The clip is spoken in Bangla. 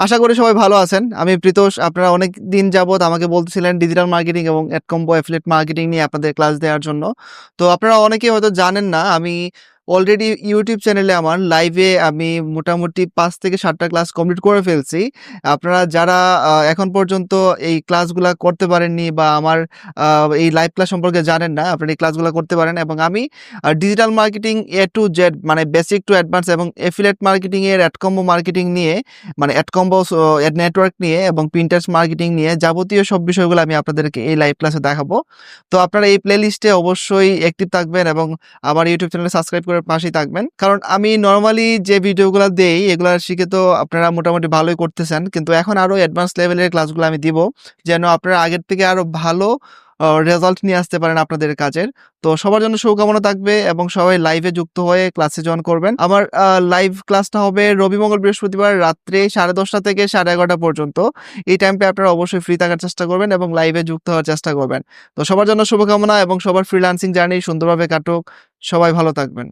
আশা করি সবাই ভালো আছেন। আমি প্রীতোষ। আপনারা অনেক দিন যাবৎ আমাকে বলতেছিলেন ডিজিটাল মার্কেটিং এবং এড কম্বো এফিলিয়েট মার্কেটিং নিয়ে আপনাদের ক্লাস দেওয়ার জন্য। তো আপনারা অনেকেই হয়তো জানেন না, আমি অলরেডি ইউটিউব চ্যানেলে আমার লাইভে আমি মোটামুটি ৫ থেকে ৭ টা ক্লাস কমপ্লিট করে ফেলছি। আপনারা যারা এখন পর্যন্ত এই ক্লাসগুলা করতে পারেননি বা আমার এই লাইভ ক্লাস সম্পর্কে জানেন না, আপনারা এই ক্লাসগুলা করতে পারেন এবং আমি digital marketing A to Z মানে বেসিক টু অ্যাডভান্স এবং এফিলিয়েট মার্কেটিং এর এড কম্বো মার্কেটিং নিয়ে মানে এড কম্বোস এড নেটওয়ার্ক নিয়ে এবং Pinterest মার্কেটিং নিয়ে যাবতীয় সব বিষয়গুলো আমি আপনাদেরকে এই লাইভ ক্লাসে দেখাবো। তো আপনারা এই প্লেলিস্টে অবশ্যই অ্যাক্টিভ থাকবেন এবং আমার ইউটিউব চ্যানেলে সাবস্ক্রাইব করে পাশেই থাকবেন। কারণ আমি নরমালি যে ভিডিওগুলো দেই এগুলা শিখে তো আপনারা মোটামুটি ভালোই করতেছেন। কিন্তু এখন আরো অ্যাডভান্স লেভেলের ক্লাসগুলো আমি দিব। যেন আপনারা আগের থেকে আরো ভালো রেজাল্ট নিয়ে আসতে পারেন আপনাদের কাজের। তো সবার জন্য শুভকামনা থাকবে এবং সবাই লাইভে যুক্ত হয়ে ক্লাসে জয়েন করবেন। আমার লাইভ ক্লাসটা হবে রবি, মঙ্গল, বৃহস্পতিবার রাত্রে 10:30 থেকে 11:30 পর্যন্ত। এই টাইমটা আপনারা অবশ্যই ফ্রি থাকার চেষ্টা করবেন এবং লাইভে যুক্ত হওয়ার চেষ্টা করবেন। তো সবার জন্য শুভকামনা এবং সবার ফ্রিল্যান্সিং জার্নি সুন্দরভাবে কাটুক। সবাই ভালো থাকবেন।